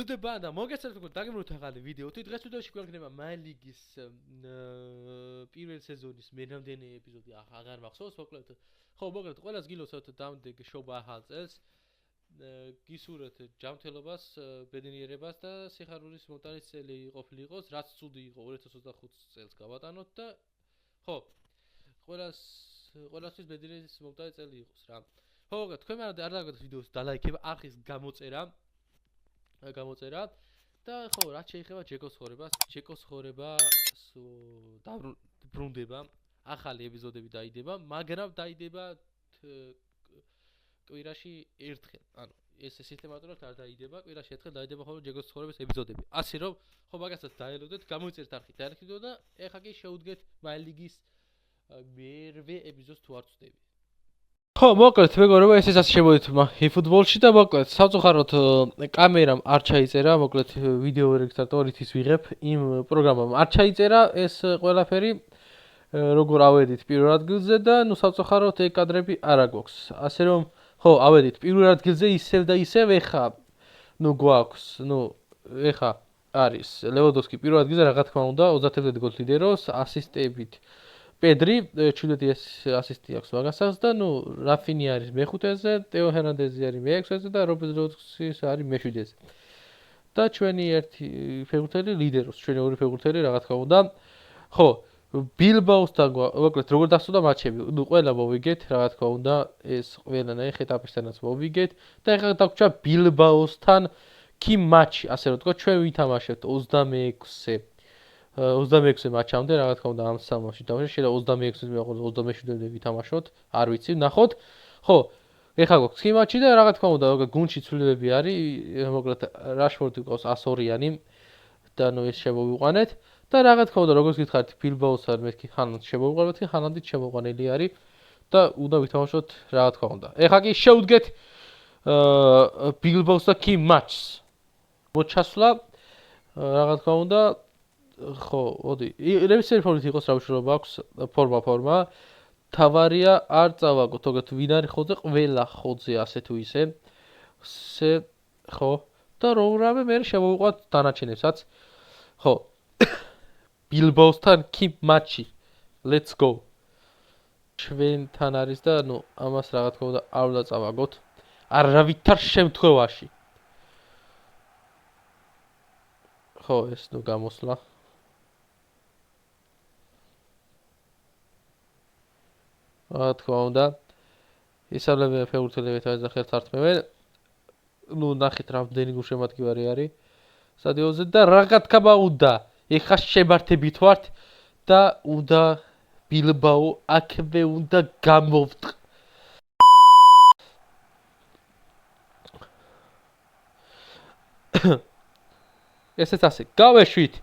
ველოდება და მოგესალმებით თქვენ დაგემროთ ახალი ვიდეოთი. დღეს ვიდეოში გვექნება მაილიგის პირველი სეზონის მერამდენი ეპიზოდი აღარ მახსოვს მოკლედ. ხო, მოკლედ ყველას გილოცავთ დამდეგ შობა ახალ წელს. გისურვებთ ჯანმრთელობას, ბედნიერებას და სიხარულის მომტანის წელი ყოფილიყოს, რაც ცუდი იყო 2025 წელს გავატანოთ და ხო, ყველასთვის ბედნიერის მომტანი წელი იყოს რა. ხო, მოკლედ თქვენ არ დაგაგდოთ ვიდეოს დალაიქება, ახის გამოწერა და ხო, რაც შეეხება ჯეკოს ხორებას, დაბრუნდება, ახალი ეპიზოდები დაიდება, მაგრამ დაიდება კვირაში ერთხელ. ანუ ეს სისტემატურად არ დაიდება, კვირაში ერთხელ დაიდება ხოლმე ჯეკოს ხორების ეპიზოდები. ასე რომ, ხო მაგასაც დაელოდეთ, გამოიწერთ არხით არქივო და ეხა კი შევუდგეთ მაილიგის მერვე ეპიზოდს თუ არ ვწდები. ხო, მოკლედ, მეგობრებო, ესეც ასე შემოდით eFootball-ში და მოკლედ, სამწუხაროდ კამერამ არ ჩაიწერა, მოკლედ ვიდეო რეგისტრატორით ის ვიღებ, იმ პროგრამამ არ ჩაიწერა ეს ყველაფერი, როგორ ავედით პირველ ადგილზე და ნუ სამწუხაროდ ეგ კადრები არ აგვაქვს. ასე რომ, ხო, ავედით პირველ ადგილზე ისევ და ისევ ეხა, ნუ გვაქვს, ნუ ეხა არის ლევანდოვსკი პირველ ადგილზე, რა თქმა უნდა, 31 გოლით ლიდერობს, ასისტებით პედრი 17 ასისტი აქვს მაგასაც და ნუ რაფინი არის მეხუთეზე, ტეო ჰერნანდეზი არის მეექვსეზე და რობერტ ლევანდოვსკი არის მეშვიდეზე. და ჩვენი ერთი ფეხბურთელი ლიდერობს, ჩვენი ორი ფეხბურთელი რა თქმა უნდა. ხო, ბილბაოსთან მოკლედ როგორ დასწოდა მატჩები, ნუ ყველა მოვიგეთ, რა თქმა უნდა, ეს ყველანაირ ეტაპისთანაც მოვიგეთ და ეხლა დაგვრჩა ბილბაოსთან კი მატჩი, ასე რომ ვთქვა, ჩვენ ვითამაშებთ 26-ე მატჩამდე, რა თქმა უნდა, ამ სამში დავშე, შეიძლება 26-ე მეყოლ 27-ე ვითამაშოთ, არ ვიცი, ნახოთ. ხო, ეხლა გვაქვს კი მატჩი და რა თქმა უნდა, გუნდში ცვლილებები არის, მოკლედ რაშფორდი ყავს 100-იანი და ნუ ეს შემოვიყვანეთ. და რა თქმა უნდა, როგორც გითხარით, ბილბაოსთან მეთქი ხანანდს შემოვიყვანეთ, ხანანდით შემოვიყვანელი არის და უნდა ვითამაშოთ, რა თქმა უნდა. ეხლა კი შევუდგეთ ბილბაოსთან კი მატჩს. მოჩასვლა, რა თქმა უნდა, ხო, მოდი, რევისერი ფორმით იყოს, რა უშუალობა აქვს, ფორმა. თავარია არ წავაგოთ, თორემ ვინ არის ხოძე, ყველა ხოძე ასე თუ ისე. ხო, და რამე მე შემოვიყვანთ დანარჩენებსაც. ხო. ბილბაოსთან კი მატჩი. Let's go. ჩვენთან არის და ნუ ამას რა თქმა უნდა არ უნდა წავაგოთ. არავითარ შემთხვევაში. ხო, ეს ნუ გამოსვლა. რა თქმა უნდა, ისწავლებენ ფეხბურთელები თავის ხელს ართმევენ. ნუ ნახეთ რამდენი გულშემატკივარი არის სტადიონზე და რა თქმა უნდა, ეხა შემართებით ვართ და უნდა ბილბაო აქვე უნდა გამოვტყ. ესეც ასე, გავეშვით.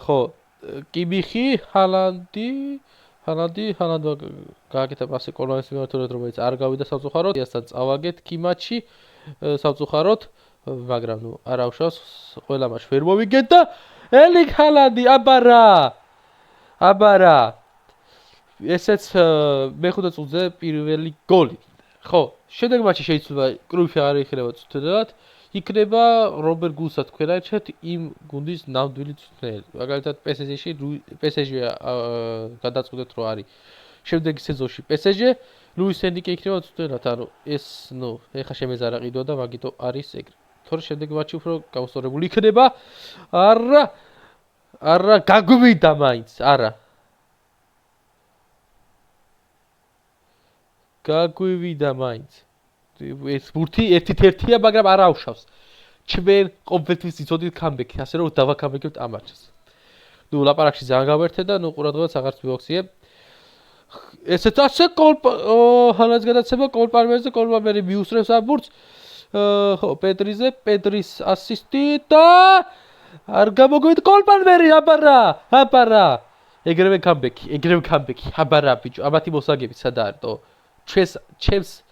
ხო, კიბიხი, ჰალანდი გააკეთა პასი კოლონის მიმართულებით, რომელიც არ გავიდა სამწუხაროდ, იასთან წავაგეთ კი მატჩი სამწუხაროდ, მაგრამ ნუ არ აღშავს, ყველა მატჩი ვერ მოვიგეთ და ელიკ ჰალანდი აბარა. ესეც მეხუთე წუთზე პირველი გოლი. ხო, შემდეგ მატჩი შეიძლება კრუიფი არ იქნება წუთად. იქნება რობერტ გულსა თქვენ აჩვენეთ იმ გუნდის ნამდვილი წვრთნელი. მაგალითად PSG გადაწყვეტეთ რომ არის შემდეგი სეზონში PSG, ლუის ენრიკე იქნება წვრთნელად, ანუ ეს ნუ ეხა შემეზარა ყიდვა და მაგითო არის ეგრე. თორე შემდეგი მატჩი უფრო გამოსწორებული იქნება. არა, გაგვივიდა მაინც, არა. გაგვივიდა მაინც. ეს ბურთი ერთ-ერთია, მაგრამ არ აუშავს. ჩვენ ყოველთვის იცოდით კამბექი, ასე რომ დავაკამბექებთ ამ მატჩს. ნუ ლაპარაკში ძალიან გავერთე და ნუ ყურადღებას აღარც მივაქციებ. ესეც ასე ჰალანდის გადაცემა კოლპალმერზე, კოლპალმერი მიუსწრებს ამ ბურთს. ხო, პედრის ასისტი და არ გამოგვით კოლპალმერი, აბარა. ეგრევე კამბექი, აბარა ბიჭო, ამათი მოსაგები სად არის, თო? ჩემს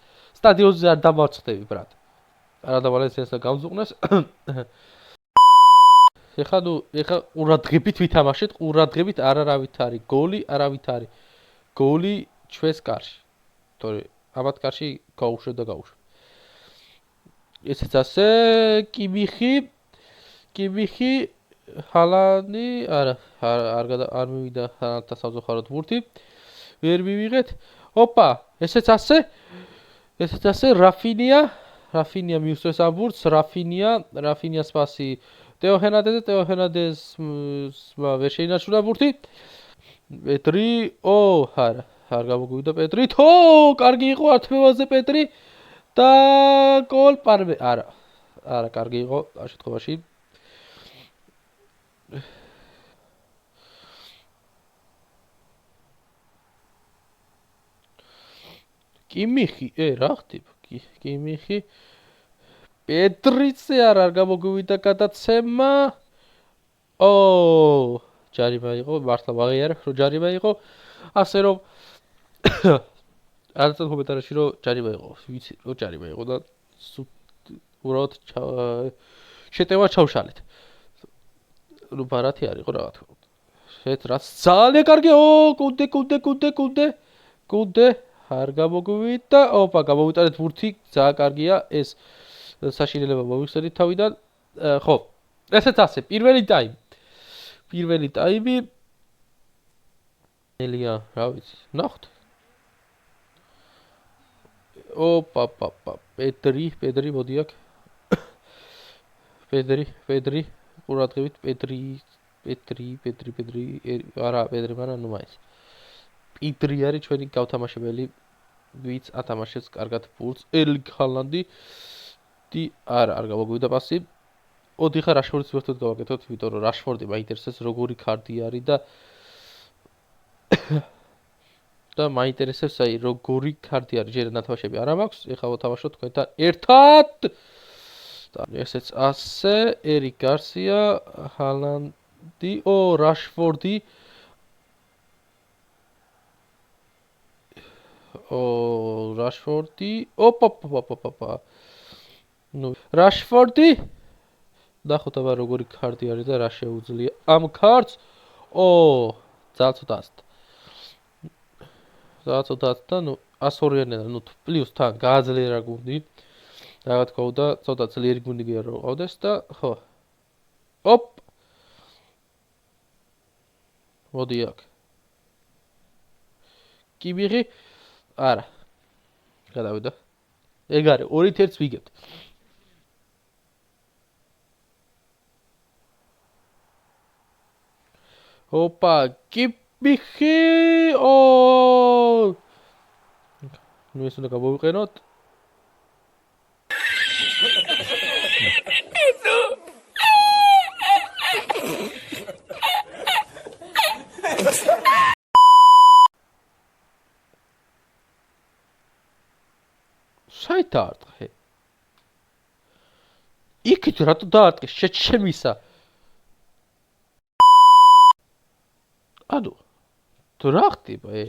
სტადიონზე არ დამარცხდები, ბრატ. არა დავალეს ესა გამზუყნეს. ეხლა ყურადღებით ვითამაშეთ, ყურადღებით არავით არის გოლი ჩვენს კარში. თორე ამათ კარში გაუშვებ და გაუშვებ. ესეც ასე კიბიხი ჰალანდი არ მივიდა ჰალანდთან საზოხაროდ ბურთი ვერ მივიღეთ ოპა ესეც ასე რაფინია მიუსწრეს ამ ბურთს რაფინიას პასი ტეო ჰერნანდეზმა ვერ შეინარჩუნა ბურთი პეტრი არ გამოგვივიდა პეტრი კარგი იყო ართმევაზე პეტრი და გოლ პარმე არა კარგი იყო ამ შემთხვევაში კიმიხი რა ხდება კიმიხი პეტრიცე არ გამოგვივიდა გადაცემა ჯარიმა იყო მართლა ვაღიარებ რომ ჯარიმა იყო ასე რომ არც კომენტარებში რომ ჯარიმა იყო ვიცი რომ ჯარიმა იყო და უბრალოდ შეტევა ჩავშალეთ ნუ ბარათი არ იყო რა თქმა უნდა შეთ რაც ძალიან კარგი კუნდე არ გამოგვივიდა ოპა გამოვიტანეთ ბურთი ძალიან კარგია ეს საშინელება მოვიხსენით თავიდან ხო ესეც ასე პირველი ტაიმი ელია რა ვიცი ნახოთ ოპა პედრი მოდი აქ პედრი ყურადღებით პედრი არა პედრი მაგრამ ნუ მაინც პედრი არის ჩვენი გავთამაშებელი ვიც ათამაშებს კარგად ბურთს ერლინგ ჰალანდი არ გამოგვივიდა პასი ოდიხა რაშფორდის ვერთოდ გავაკეთოთ იმიტომ რომ რაშფორდი მაინტერესებს როგორი კარდი არის და მაინტერესებს აი როგორი კარდი არის ჯერ ნათამაშები არ მაქვს ეხლა ვთამაშოთ თქვენთან ერთად ესეც ასე ერიკ გარსია ჰალანდი რაშფორდი რაშფორდი ოპა ნუ რაშფორდი ნახოთ აბა როგორი კარდი არის და რა შეუძლია ამ კარდს ძალიან ცოტა და ნუ 102-იანიდან ნუ პლუს თან გააძლიერა გუნდი რა თქმა უნდა ცოტა ძლიერი გუნდი გია რომ ყავდეს და ხო მოდი აქ კიბიღი არა გადავიდა ეგ არის 2-1 ვიგებთ ოპა კიბიხი ნუ ეს უნდა გამოვიყენოთ საიტარტყე იქით რატო დაარტყე შეჩემისა ანუ თუ რა ხდება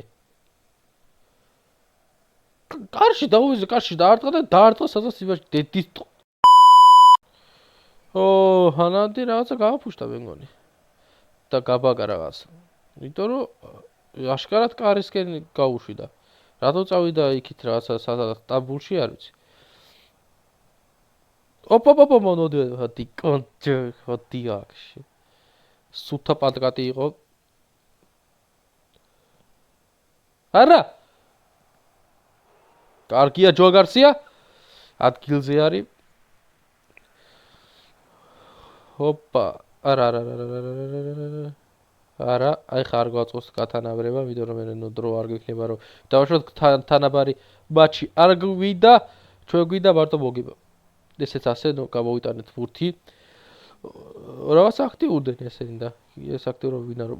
კარში დაუვიზე კარში დაარტყა და დაარტყა სადაც იმაში დედის ჰალანდი რაღაცა გააფუშტა მე მგონი და გაბაგა რაღაცა იმიტომ რომ აშკარად კარისკენ გაუშვიდა რატო წავიდა იქით რაღაცა სტამბულში არ ვიცი ოპა მოდი კონჯი აქში სუთა პატკატი იყო არა კარგია ჯო გარსია ადგილზე არის ოპა არა აი ხარ გვაწყოს კათანაბრება ვიდრე რომ მე დრო არ გიქნება რომ დავაშოთ თანაბარი მატჩი არ გვიდა ჩვენ გვიდა მარტო მოგება ესეც ასე ნუ გამოვიტანეთ ბურთი რაღაც აქტიურდნენ ესენი და ეს აქტიურობინა რომ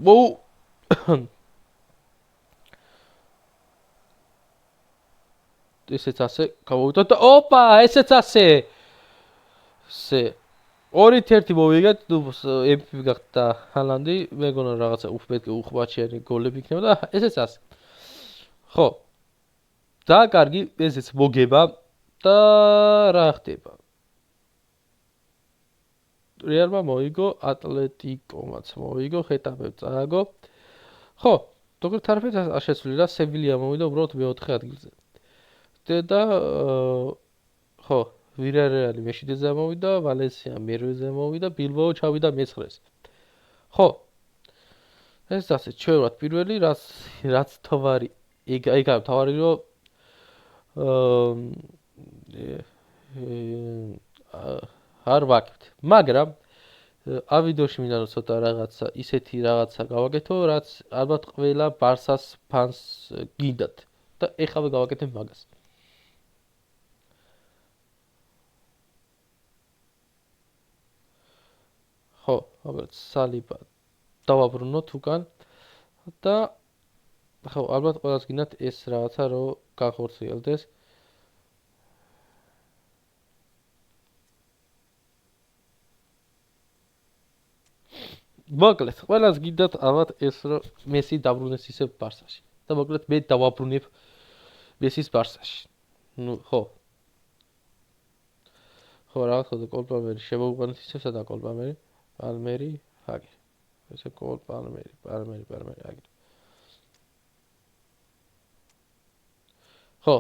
ესეც ასე გამოვიტანეთ და ოპა ესეც ასე 2-1 მოვიგეთ ნუ MVP გახდა ჰალანდი მე გონა რაღაცა უხმაჩიანი გოლები იქნება და ესეც ასე ხო და კარგი ესეც მოგება და რა ხდება რეალმა მოიგო ატლეტიკომაც მოიგო ხეტაფემ წააგო ხო როგორც თარფეთ შეცვლილი რა სევილია მოვიდა უბრალოდ მე-4 ადგილზე და ხო ვირარეალი მე-7-ზე ამოვიდა, ვალენსია მე-8-ზე ამოვიდა, ბილბაო ჩავიდა მე-9-ზე. ხო. ეს ასე ჩვენ ვართ პირველი, რაც თავარი ეგ თავარი რომ არ ვაკეთებ. მაგრამ ამ ვიდეოში მინდა რომ ცოტა რაღაცა ისეთი რაღაცა გავაკეთო, რაც ალბათ ყველა ბარსას ფანს გინდათ და ეხავე გავაკეთებ მაგას. ხო, ალბათ სალიბა დავაბრუნოთ უკან და ხო, ალბათ ყველას გინდათ ეს რაღაცა რომ გახორციელდეს. მოკლედ, ყველას გინდათ ალბათ ეს რომ მესი დაბრუნდეს ისე ბარსაში. და მოკლედ მე დავაბრუნებ მესის ბარსაში. ნუ, ხო. ხო, რაღაც ხოდა კოლპალმერი შემოვუყენეთ ისე სადა კოლპალმერი, პალმერი, ჰაგე. ესე კოლპალმერი, პალმერი, ჰაგე. ხო.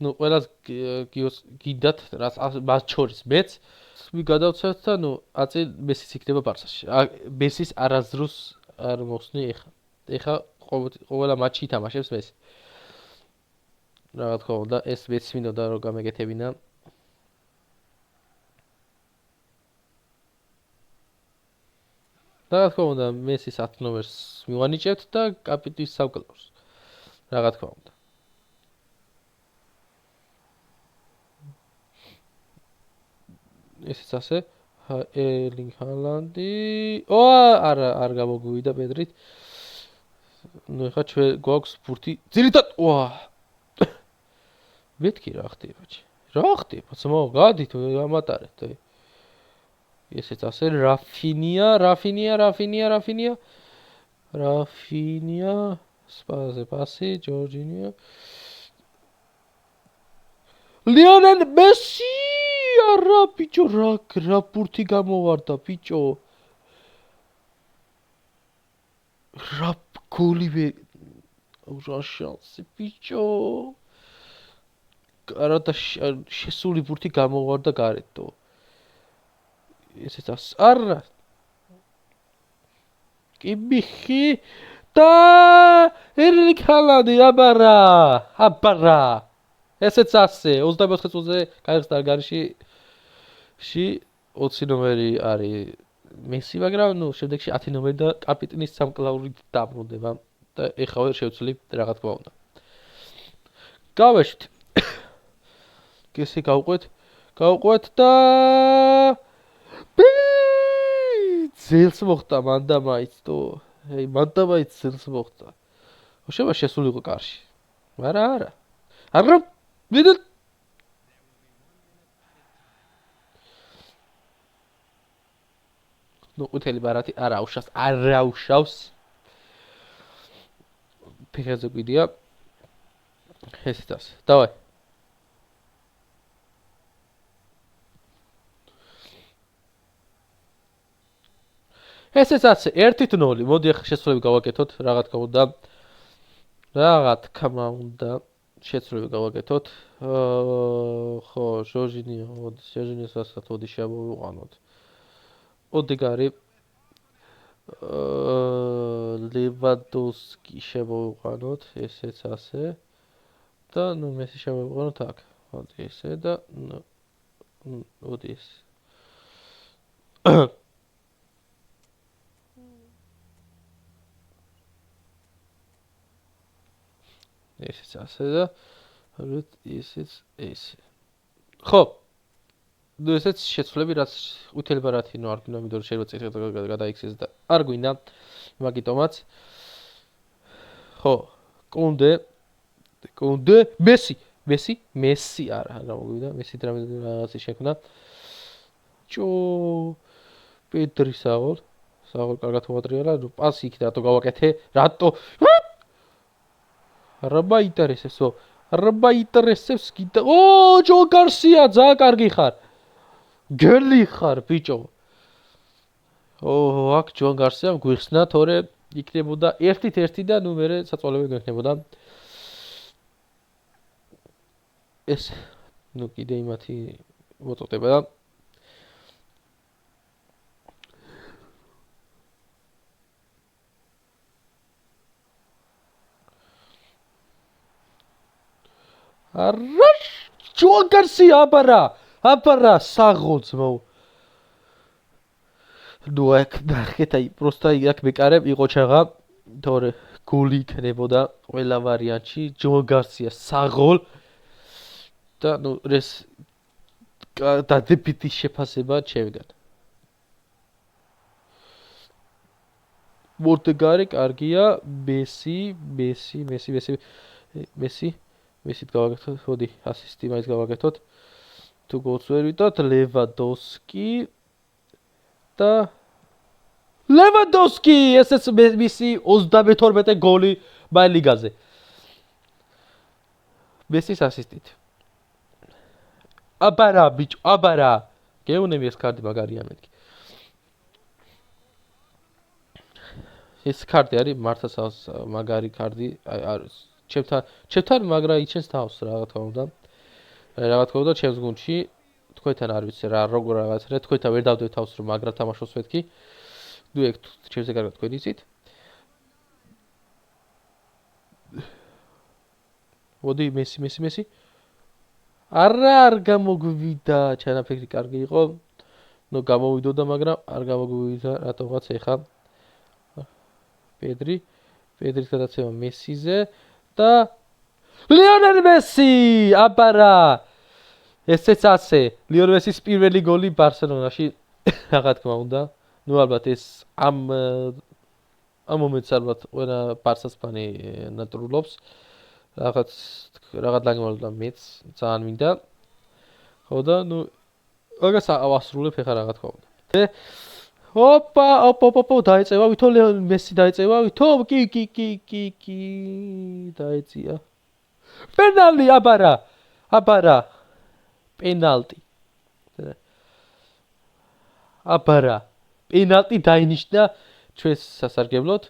ნუ ყველას გინდათ რაც მას შორის მეც ვიგადავცეთ და ნუ აწი მესის იქნება ბარსაში. მესის არაზრუს არ მოხსნი ეხა. ეხა ყველა მატჩი ითამაშებს მესი. რა თქმა უნდა, ეს მეც მინდოდა რომ გამეკეთებინა. რა თქმა უნდა, მესის 10 ნომერს მივანიჭებთ და კაპიტნის სამკლაურს. რა თქმა უნდა. ესეც ასე ერლინგ ჰალანდი არა არ გამოგვივიდა პედრით ნუ ეხა ჩვენ გვაქვს ბურთი ძირითად მეთქი რა ხდება ძმაო გადით ამატარეთ ესეც ასე რაფინია სპაზე პასი ჯორჯინიო ლიონელ მესი არა ბიჭო რა ბურთი გამოვარდა ბიჭო რა გოლი რა შანსი ბიჭო კარადა შესული ბურთი გამოვარდა გარეთო ესეც არა კი მიხი და ერლინგ ჰალანდი აბარა ესეც ასე 24 წუთზე გაიხსნა გარეში 20 ნომერი არის მესი მაგრამ ნუ შემდეგში 10 ნომერი და კაპიტნის სამკლაურით დაბრუნდება და ეხავე შევცვლი რა თქმა უნდა გავეშთ კესი გავყვეთ და ძელს მოხდა მანდა მაიცტო მანდა მაიც ძელს მოხდა შეიძლება შესულიყო კარში არა ვიდეთ ნუ ყვითელი ბარათი არ აუშავს ფეხებზე გვიდია ესეც ასე დავაი ესეც ასე 1-0 მოდი ახლა შესრულები გავაკეთოთ რა თქმა უნდა შეცვლები გავაკეთოთ ხო ჟორჟინიოს ასათ ოდი შემოვიყვანოთ ოდეგარი ლევანდოვსკი შემოვიყვანოთ ესეც ასე და ნუ მესი შემოვიყვანოთ აქ მოდი ესე და მოდი ეს ესეც ასე და ესეც ესე ხო ნუ ესეც შეცვლები რაც ყვითელი ბარათი ნუ არ გვინდა მიდორო შეიძლება წითელი გადაიქცეს და არ გვინდა მაგიტომაც ხო კონდე მესი არა გამოგვიდა მესი რაღაცი შექმნა ჭო პედრი საღოლ კარგად მოატრიალა ნუ პასი იქ რატო გავაკეთე რატო რა მაინტერესებს გიდა ჯო გარსია ძალიან კარგი ხარ გელი ხარ ბიჭო აქ ჯონ გარსიამ გვიხსნა თორე იქნებოდა 1-1 და ნუ მერე საწოლები გვექნებოდა ეს ნუ კიდე იმათი მოწოდება და არა ჯოან გარსია აბარა საღოძმო ნუ აქ ნახეთ აი პროსტა იქ მეკარებ იყო ჩაღა თორე გული იქნებოდა ყველა ვარიანტში ჯოან გარსია საღოლ და ნუ ეს დადებითი შეფასება ჩემგან მორდეგარი კარგია მესით გავაკეთოთ, ხოდი, ასისტი მაინც გავაკეთოთ. თუ გოლს ვერ ვიტოთ, ლევანდოვსკი და ლევანდოვსკი, ესეც მისი 32 გოლი მაილიგაზე. მესის ასისტით. აბარა ბიჭო, აბარა. გეუნები ეს კარტი მაგარია მეთქი. ეს კარტი არის მართლაც მაგარი კარტი, არის ჩემთან მაგრა იჩენს თავს რა თქმა უნდა ჩემს გუნდში თქვენთან არ ვიცი რა როგორ რაღაცა თქვენთან ვერ დავდებ თავს რომ მაგრა თამაშობს მეთქი ნუ ეგ ჩემზე კარგად თქვენ იცით მოდი მესი არ გამოგვიდა ჩანაფიქრი კარგი იყო ნუ გამოვიდოდა მაგრამ არ გამოგვიდა რატომღაც ეხა პედრის გადაცემა მესიზე და ლიონელ მესი აბარა ესეც ასე ლიონელ მესის პირველი გოლი ბარსელონაში რა თქმა უნდა ნუ ალბათ ეს ამ მომენტს ალბათ ყველა ბარსას ფანი ნატრულობს რაღაც ლაგმალდა მეც ძალიან მინდა ხო და ნუ მაგას ავასრულებ ეხა რა თქმა უნდა ოპა დაეწევა ვითო ლეონ მესი დაეწევა ვითო კი დაეწია პენალტი აბარა პენალტი პენალტი დაინიშნა ჩვენს სასარგებლოდ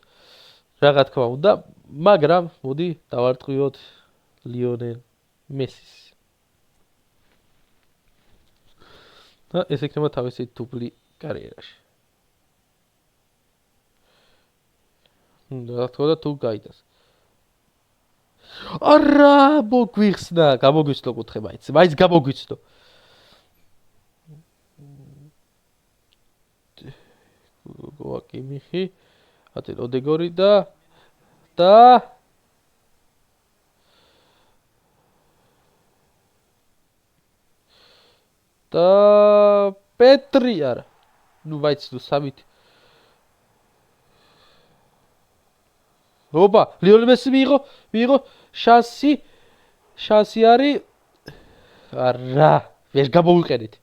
რა თქმა უნდა მაგრამ მოდი დავარტყიოთ ლიონელ მესის და ეს იქნება თავისი დუბლი კარიერაში რა თქმა უნდა თუ გაიტანს არა მოგვიხსნა გამოგვიცნო კუთხე მაინც გამოგვიცნო გოაკიმიხი ატე ოდეგორი და პეტრი არა ნუ ვაიც ნუ სამით ოპა ლიონელ მესი მიიღო შანსი არის არა ვერ გამოვიყენეთ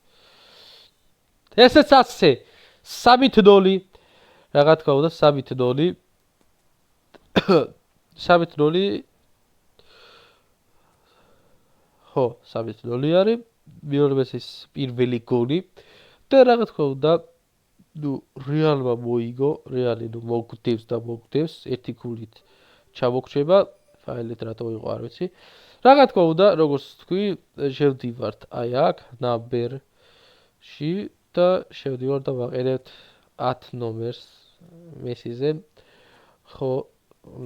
ესეც ასე 3-0 რა თქმა უნდა 3-0 ხო 3-0 არის ლიონელ მესის პირველი გოლი და რა თქმა უნდა ნუ რეალმა მოიგო რეალი ნუ მოგდევს ერთი გულით ჩამოგრჩება ფაილით რატო იყო არ ვიცი რა თქმა უნდა როგორც თქვი შევდივართ აი აქ ნაბერში და შევდივართ და ვაყენებთ 10 ნომერს მესიზე ხო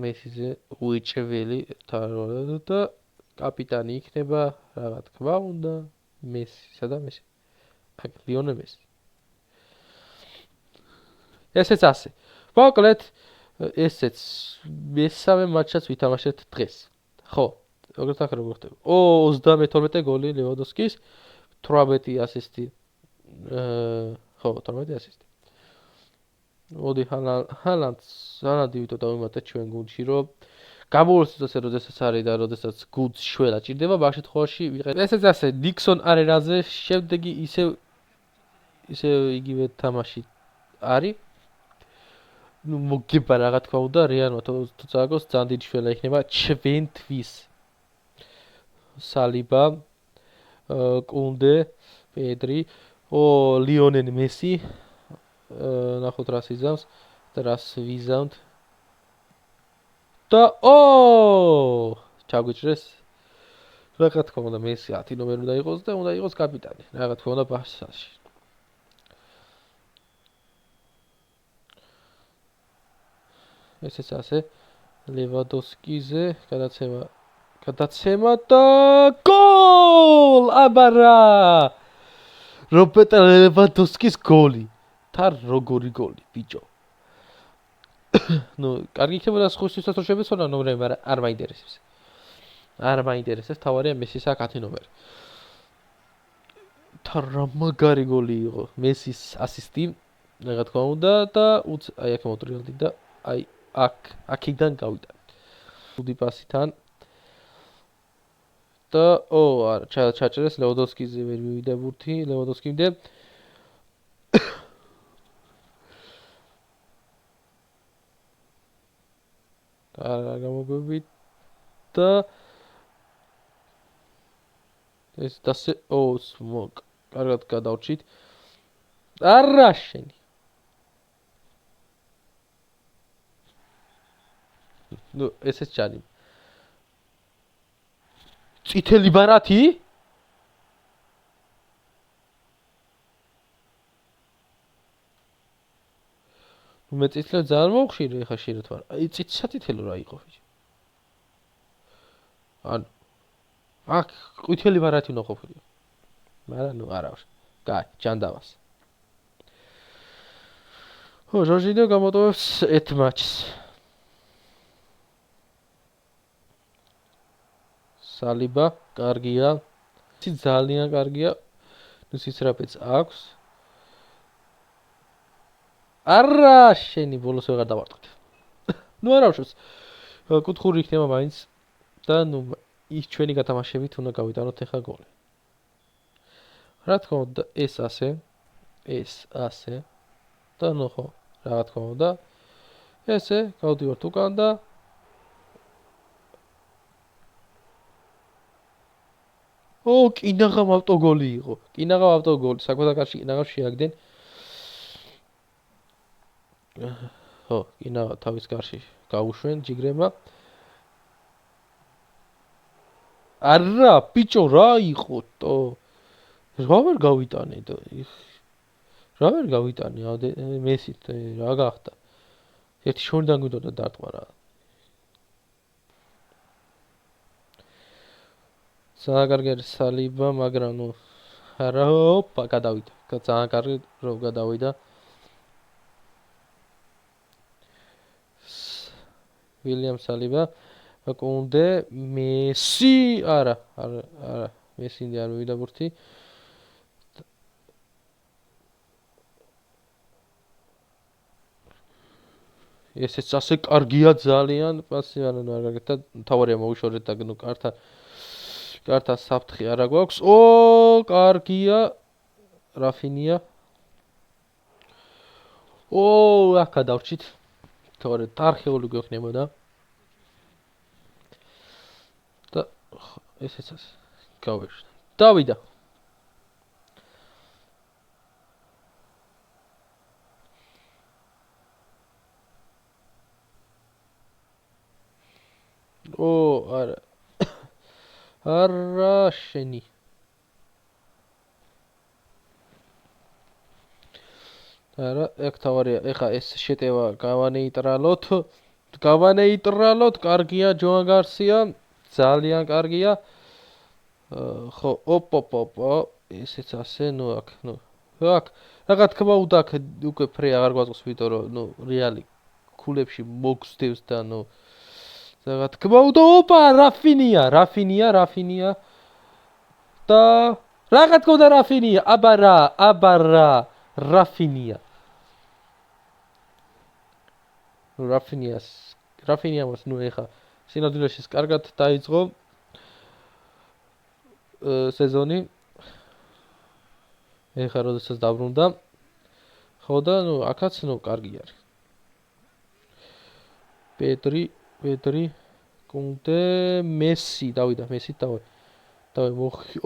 მესიზე უიჭველი და კაპიტანი იქნება რა თქმა უნდა მესი და მესი აქ ლიონელ მესი ესეც ასე მოკლედ ესეც მესამე მატჩს ვითამაშეთ დღეს ხო როგორც ახლა როგორ ხდება 32 გოლი ლევანდოვსკის 18 ასისტი ხო 18 ასისტი მოდი ჰალანდი ვიტო დავიმატეთ ჩვენ გუნდში რომ გამოვლოს ასე როდესაც არის და როდესაც გუნდს შველა ჭირდება მაგ შემთხვევაში ვიყენებ ესეც ასე ნიქსონ არენაზე შემდეგი ისევ იგივე თამაში არის ნუ მოგება რა თქმა უნდა რეალმა თუ წაგოს ძალიან დიდი შველა იქნება ჩვენთვის სალიბა კუნდე პედრი ლიონელ მესი ნახოთ რას იზამს და რას ვიზამთ და ჩაგვიჭრეს რა თქმა უნდა მესი 10 ნომერი უნდა იყოს და უნდა იყოს კაპიტანი. რა თქმა უნდა ბარსაში. ესეც ასე ლევანდოვსკიზე გადაცემა და გოლ! აბარა! რობერტ ლევანდოვსკის გოლი. თან როგორი გოლი, ბიჭო. ნუ, კარგი იქნებოდა სხვისთვისაც რომ შემეცონა ნომრები, მაგრამ არ მაინტერესებს. არ მაინტერესებს, თავარია მესის აქ 10 ნომერი. თან რა მაგარი გოლი იყო. მესის ასისტი, რა თქმა უნდა და აი აქ მოტრიალდი და აი აქიდან გავიდა. უდი პასიდან და არა, ჩაჭერეს ლევანდოვსკიზე ვერ მივიდა ბურთი, ლევანდოვსკიმდე. არა გამოგვივიდა და ეს დასე სმოკ კარგად გადავრჩით. არა შენი. ნუ ესეც ჩანი. წითელი ბარათი? მე წითელი ძალიან მოვხშირე ხა შეიძლება თვარ. აი სათითელო რა იყო ბიჭო. ანუ აქ ყვითელი ბარათი უნდა ყოფილიყო. მაგრამ ნუ არა ვარ. კაი, ჯანდავას. ჟორჟინიო გამოტოვებს ერთ მატჩს. სალიბა, კარგია. ძალიან კარგია. ნუ სისრაფეც აქვს. არა, შენი ბოლოს ვეღარ დავარტყით. ნუ არა ვშოს. კუთხური იქნება მაინც და ნუ ის ჩვენი გათამაშებით უნდა გავიტანოთ ახლა გოლი. რა თქმა უნდა, ეს ასე და ნუ ხო, რა თქმა უნდა, ესე გავდივართ უკან და კინაღამ ავტოგოლი იყო. კინაღამ ავტოგოლი, საკვეთაკარში კინაღამ შეაგდენ. ხო, კინაღა თავის კარში გაუშვენ ჯიგრემა. არა, ბიჭო, რა იყო თო? რა ვერ გავიტანე და რა ვერ გავიტანე მესით რა გახდა? ერთი შორიდან გვიდოდა დარტყმა რა. ძალიან კარგი არის სალიბა, მაგრამ ნუ არა, ოპა, გადავიდა. ძალიან კარგი რომ გადავიდა. ვილიამ სალიბა, კუნდე, მესი, არა, მესინდე არ მივიდა ბურთი. ესეც ასე კარგია ძალიან, პასი არა ნუ არ კარგია და თავარია მოუშორეთ და ნუ კარტა საფრთხე არა გვაქვს. კარგია. რაფინია. აქ გადავრჩით. თორე არქეოლოგი გვექნებოდა. და ესეც ასე. გავეშ. დავიდა. არა. არა შენი. არა, ეგ თავარია, ეხა ეს შეტევა გავანეიტრალოთ, კარგია ჯოან გარსია, ძალიან კარგია. ხო, ესეც ასე, ნუ აქ, რა თქმა უნდა აქ უკვე ფრე აღარ გვაწყობს, ვიტყვი რომ ნუ რეალი ქულებში მოგსდევს და ნუ რა თქმა უნდა, რაფინია და რა თქმა უნდა რაფინია, აბარა რაფინია. რაფინიამაც ნუ ეხა სინამდვილეში კარგად დაიწყო სეზონი. ეხა როდესაც დაბრუნდა. ხო და ნუ აქაც ნუ კარგი არის. პედრი კუნდე მესი დავიდა მესით დავი მოხი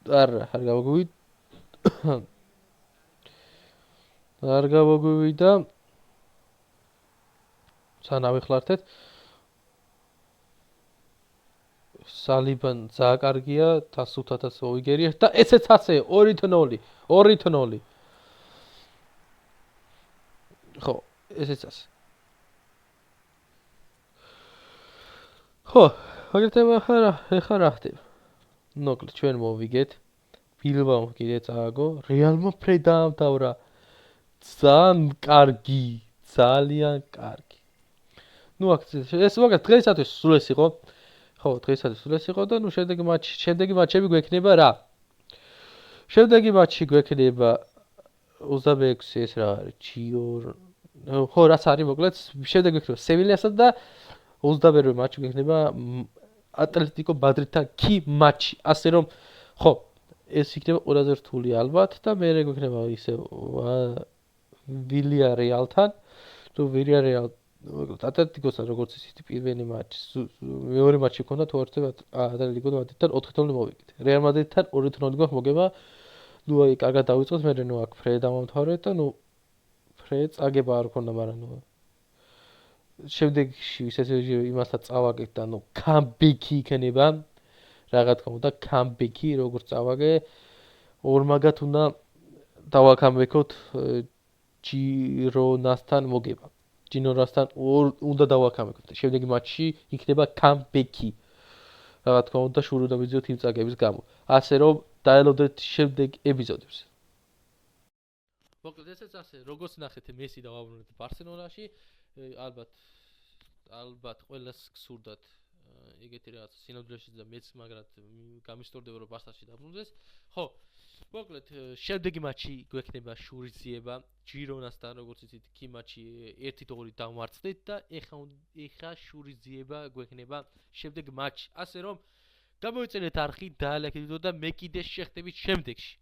არ გავაგვივიდა სანავი ხლართეთ. სალიბან ძალიან კარგია, დასუთათაც ოიგერია და ესეც ასე 2-0. ხო, ესეც ასე. ხო, აგერთება ხა რა ხდება? მოკლედ ჩვენ მოვიგეთ. ბილბაომ კიდე წააგო, რეალმა ფრე დაამთავრა. ძალიან კარგი. ნუ აქ ეს მაგას დღეისათვის სულ ეს იყო. ხო, დღეისათვის სულ ეს იყო და ნუ შემდეგი მატჩები გვექნება რა? შემდეგი მატჩი გვექნება 26 ეს რა არის? ჩიორ ხო, რაც არის მოკლედ, შემდეგ გვექნება სევილიასა და 21-ე მატჩი გვექნება ატლეტიკო მადრიდთან კი მატჩი. ასე რომ ხო, ეს იქნება ყველაზე რთული ალბათ და მე გვექნება ისე ვილიარეალთან. თუ ვილიარეალ ატლეტიკოსთან როგორც ისეთი პირველი მატჩი, მეორე მატჩი ქონდა თუ არ ვთქვი ატლეტიკო მადრიდთან 4-0 მოვიგეთ. რეალ მადრიდთან 2-0 გვაქვს მოგება. ნუ აი კარგად დავიწყოთ, მე ნუ აქ ფრე დამამთავრეთ და ნუ ფრე წაგება არ ქონდა, მაგრამ ნუ შემდეგში ისე იმასთან წავაგეთ და ნუ კამბექი იქნება. რაღა თქმა უნდა, კამბექი როგორც წავაგე, ორმაგად უნდა დავაკამბექოთ ჯირონასთან მოგება. ჯინორასთან უნდა დავაკამბექოთ. შემდეგი მატჩი იქნება კამბექი. რა თქმა უნდა, შურო დავიძიოთ იმ წაგების გამო. ასე რომ დაელოდეთ შემდეგ ეპიზოდებს. მოკლედ ესეც ასე, როგორც ნახეთ, მესი დავაბრუნეთ ბარსელონაში. ალბათ ყველას გსურდათ ეგეთი რაღაც სინოდლეში და მეც მაგრად გამისტორდება რომ ბარსაში დაბრუნდეს. ხო, მოკლედ შემდეგი მატჩი გვექნება შურიძიება ჯირონასთან, როგორც იცით, კი მატჩი 1-2 დავმარცხდით და ეხა შურიძიება გვექნება შემდეგ მატჩი. ასე რომ გამოიწერეთ არხი, დაალექეთ ვიდეო და მე კიდე შეხდებით შემდეგში.